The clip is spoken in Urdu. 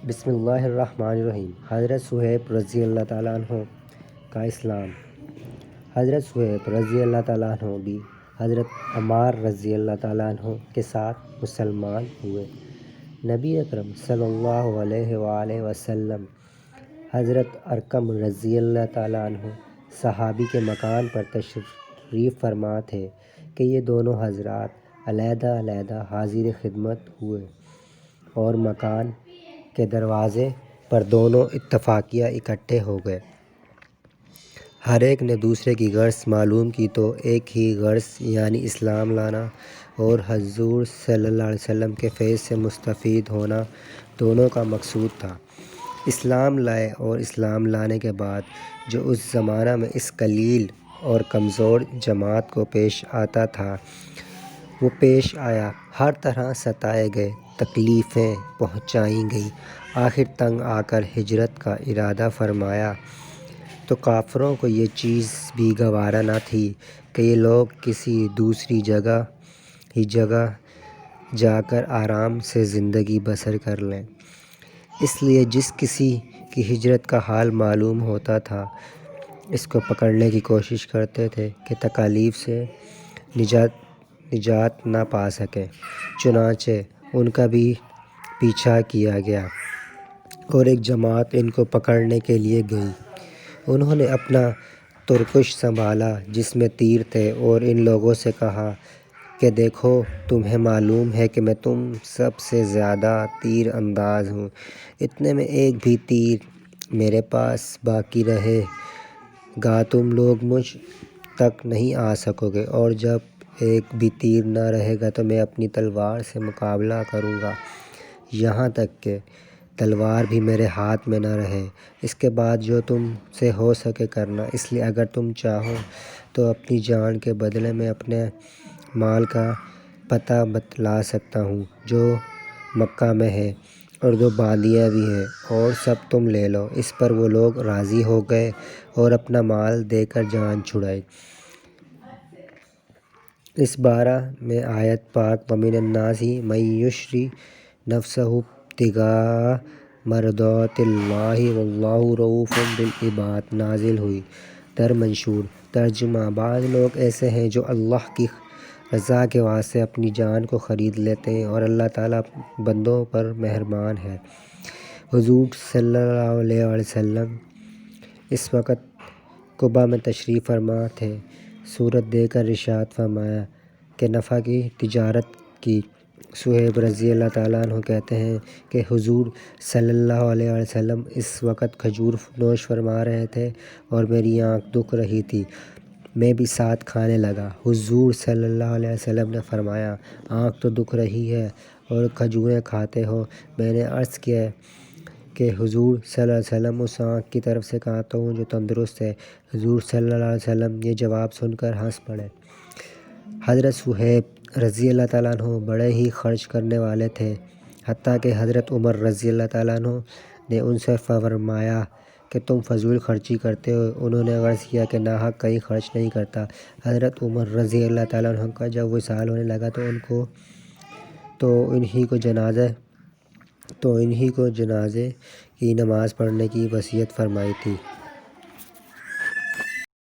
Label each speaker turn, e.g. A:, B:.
A: بسم اللہ الرحمن الرحیم۔ حضرت صہیب رضی اللہ تعالیٰ عنہ کا اسلام۔ حضرت صہیب رضی اللہ تعالیٰ عنہ بھی حضرت عمار رضی اللہ تعالیٰ عنہ کے ساتھ مسلمان ہوئے۔ نبی اکرم صلی اللہ علیہ وآلہ وسلم حضرت ارقم رضی اللہ تعالیٰ عنہ صحابی کے مکان پر تشریف فرما تھے کہ یہ دونوں حضرات علیحدہ علیحدہ حاضر خدمت ہوئے اور مکان کے دروازے پر دونوں اتفاقیہ اکٹھے ہو گئے۔ ہر ایک نے دوسرے کی غرض معلوم کی تو ایک ہی غرض یعنی اسلام لانا اور حضور صلی اللہ علیہ وسلم کے فیض سے مستفید ہونا دونوں کا مقصود تھا۔ اسلام لائے اور اسلام لانے کے بعد جو اس زمانہ میں اس قلیل اور کمزور جماعت کو پیش آتا تھا وہ پیش آیا۔ ہر طرح ستائے گئے، تکلیفیں پہنچائی گئیں۔ آخر تنگ آ کر ہجرت کا ارادہ فرمایا تو کافروں کو یہ چیز بھی گوارا نہ تھی کہ یہ لوگ کسی دوسری جگہ جا کر آرام سے زندگی بسر کر لیں۔ اس لیے جس کسی کی ہجرت کا حال معلوم ہوتا تھا اس کو پکڑنے کی کوشش کرتے تھے کہ تکالیف سے نجات نہ پا سکے۔ چنانچہ ان کا بھی پیچھا کیا گیا اور ایک جماعت ان کو پکڑنے کے لیے گئی۔ انہوں نے اپنا ترکش سنبھالا جس میں تیر تھے اور ان لوگوں سے کہا کہ دیکھو تمہیں معلوم ہے کہ میں تم سب سے زیادہ تیر انداز ہوں، اتنے میں ایک بھی تیر میرے پاس باقی رہے گا تم لوگ مجھ تک نہیں آ سکو گے، اور جب ایک بھی تیر نہ رہے گا تو میں اپنی تلوار سے مقابلہ کروں گا یہاں تک کہ تلوار بھی میرے ہاتھ میں نہ رہے۔ اس کے بعد جو تم سے ہو سکے کرنا۔ اس لیے اگر تم چاہو تو اپنی جان کے بدلے میں اپنے مال کا پتہ بتلا سکتا ہوں جو مکہ میں ہے اور دو باندیاں بھی ہیں، اور سب تم لے لو۔ اس پر وہ لوگ راضی ہو گئے اور اپنا مال دے کر جان چھڑائی۔ اس بارہ میں آیت پاک وَمِنَ النَّاسِ مَن یَشْرِی نَفْسَهُ ابْتِغَاءَ مَرْضَاتِ اللہِ وَاللہِ رَءُوفٌ بِالْعِبَادِ نازل ہوئی۔ در منشور ترجمہ: بعض لوگ ایسے ہیں جو اللہ کی رضا کے واسطے اپنی جان کو خرید لیتے ہیں اور اللہ تعالیٰ بندوں پر مہربان ہے۔ حضور صلی اللہ علیہ وسلم اس وقت قباء میں تشریف فرما تھے۔ صورت دے کر ارشاد فرمایا کہ نفع کی تجارت کی۔ صہیب رضی اللہ تعالیٰ عنہ کہتے ہیں کہ حضور صلی اللہ علیہ وسلم اس وقت کھجور نوش فرما رہے تھے اور میری آنکھ دکھ رہی تھی، میں بھی ساتھ کھانے لگا۔ حضور صلی اللہ علیہ وسلم نے فرمایا آنکھ تو دکھ رہی ہے اور کھجوریں کھاتے ہو۔ میں نے عرض کیا کہ حضور صلی اللہ علیہ وسلم اس آنکھ کی طرف سے کہتا ہوں جو تندرست ہے۔ حضور صلی اللہ علیہ وسلم یہ جواب سن کر ہنس پڑے۔ حضرت صہیب رضی اللہ تعالیٰ عنہ بڑے ہی خرچ کرنے والے تھے، حتیٰ کہ حضرت عمر رضی اللہ تعالیٰ عنہ نے ان سے فرمایا کہ تم فضول خرچی کرتے ہو۔ انہوں نے عرض کیا کہ ناحق کہیں خرچ نہیں کرتا۔ حضرت عمر رضی اللہ تعالیٰ عنہ کا جب وصال ہونے لگا تو انہی کو جنازے کی نماز پڑھنے کی وصیت فرمائی تھی۔